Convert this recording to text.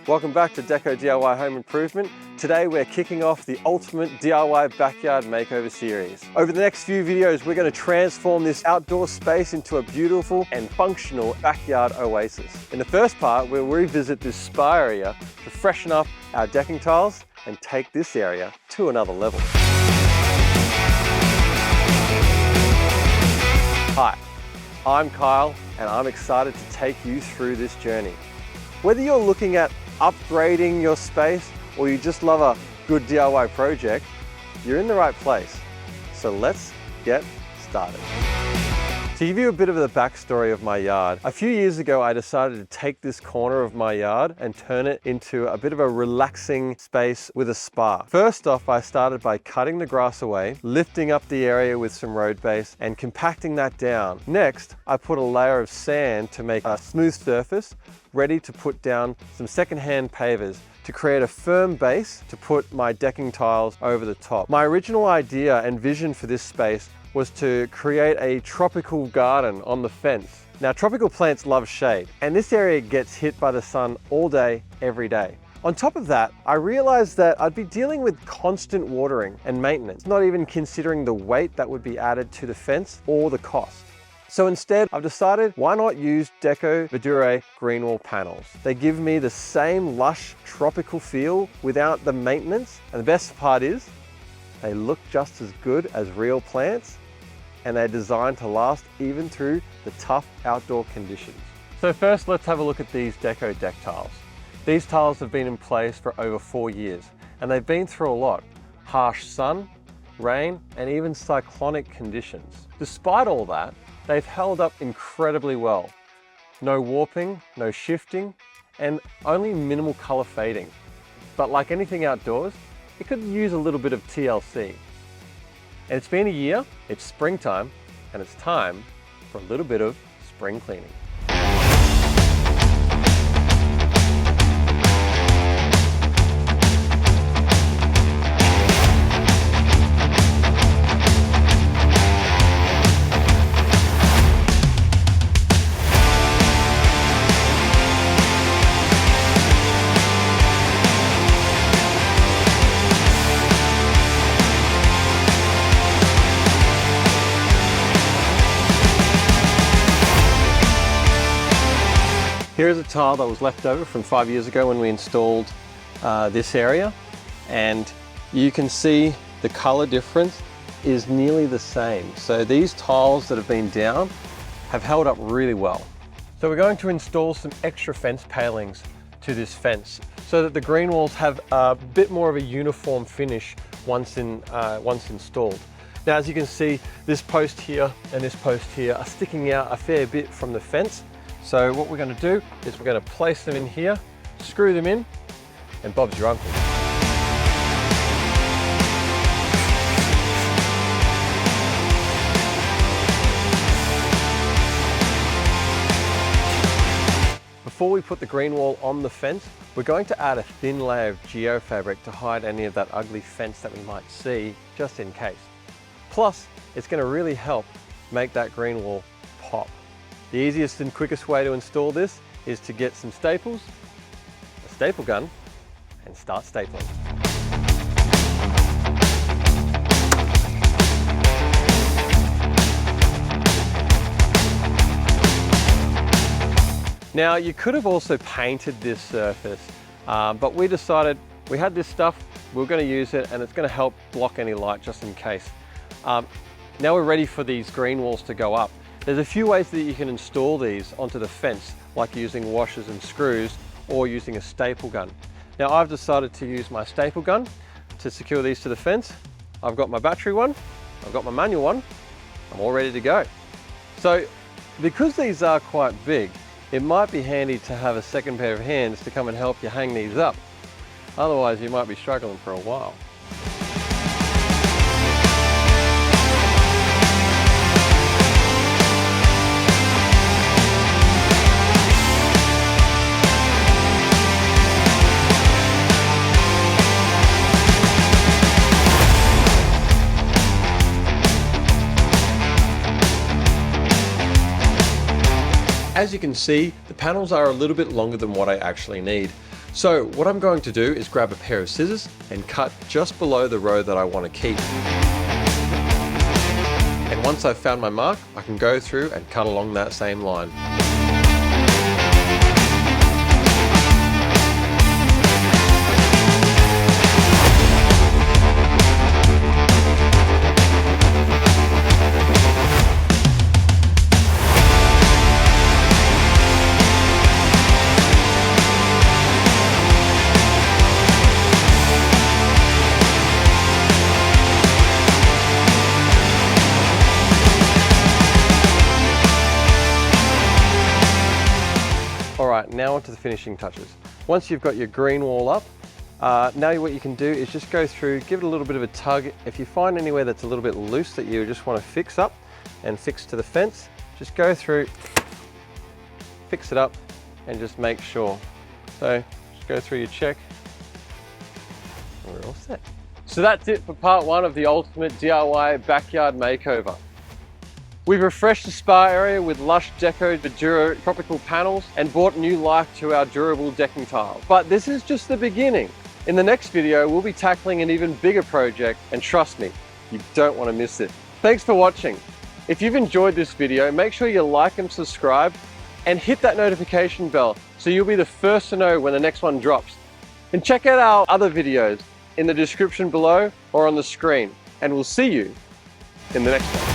Welcome back to DECKO DIY Home Improvement. Today we're kicking off the ultimate DIY backyard makeover series. Over the next few videos, we're going to transform this outdoor space into a beautiful and functional backyard oasis. In the first part, we'll revisit this spa area to freshen up our decking tiles and take this area to another level. Hi, I'm Kyle and I'm excited to take you through this journey. Whether you're looking at upgrading your space or you just love a good DIY project, you're in the right place. So let's get started. To give you a bit of the backstory of my yard, a few years ago I decided to take this corner of my yard and turn it into a bit of a relaxing space with a spa. First off, I started by cutting the grass away, lifting up the area with some road base and compacting that down. Next, I put a layer of sand to make a smooth surface, ready to put down some secondhand pavers to create a firm base to put my decking tiles over the top. My original idea and vision for this space was to create a tropical garden on the fence. Now, tropical plants love shade, and this area gets hit by the sun all day, every day. On top of that, I realized that I'd be dealing with constant watering and maintenance, not even considering the weight that would be added to the fence or the cost. So instead, I've decided why not use DECKO Verdure green wall panels. They give me the same lush tropical feel without the maintenance, and the best part is they look just as good as real plants, and they're designed to last even through the tough outdoor conditions. So first, let's have a look at these DECKO deck tiles. These tiles have been in place for over 4 years, and they've been through a lot: harsh sun, rain, and even cyclonic conditions. Despite all that, they've held up incredibly well. No warping, no shifting, and only minimal color fading. But like anything outdoors, it could use a little bit of TLC. And it's been a year, it's springtime, and it's time for a little bit of spring cleaning. Here's a tile that was left over from 5 years ago when we installed this area, and you can see the color difference is nearly the same. So these tiles that have been down have held up really well. So we're going to install some extra fence palings to this fence so that the green walls have a bit more of a uniform finish once installed. Now, as you can see, this post here and this post here are sticking out a fair bit from the fence. So what we're going to do is we're going to place them in here, screw them in, and Bob's your uncle. Before we put the green wall on the fence, we're going to add a thin layer of geofabric to hide any of that ugly fence that we might see, just in case. Plus, it's going to really help make that green wall pop. The easiest and quickest way to install this is to get some staples, a staple gun, and start stapling. Now, you could have also painted this surface, but we decided we had this stuff, we were going to use it, and it's going to help block any light just in case. Now we're ready for these green walls to go up. There's a few ways that you can install these onto the fence, like using washers and screws or using a staple gun. Now, I've decided to use my staple gun to secure these to the fence. I've got my battery one, I've got my manual one, I'm all ready to go. So because these are quite big, it might be handy to have a second pair of hands to come and help you hang these up. Otherwise, you might be struggling for a while. As you can see, the panels are a little bit longer than what I actually need. So what I'm going to do is grab a pair of scissors and cut just below the row that I want to keep. And once I've found my mark, I can go through and cut along that same line. Alright, now onto the finishing touches. Once you've got your green wall up, now what you can do is just go through, give it a little bit of a tug. If you find anywhere that's a little bit loose that you just want to fix up and fix to the fence, just go through, fix it up and just make sure. So just go through your check and we're all set. So that's it for part one of the ultimate DIY backyard makeover. We've refreshed the spa area with lush DECKO Duro tropical panels and brought new life to our durable decking tiles. But this is just the beginning. In the next video, we'll be tackling an even bigger project, and trust me, you don't want to miss it. Thanks for watching. If you've enjoyed this video, make sure you like and subscribe and hit that notification bell so you'll be the first to know when the next one drops. And check out our other videos in the description below or on the screen, and we'll see you in the next one.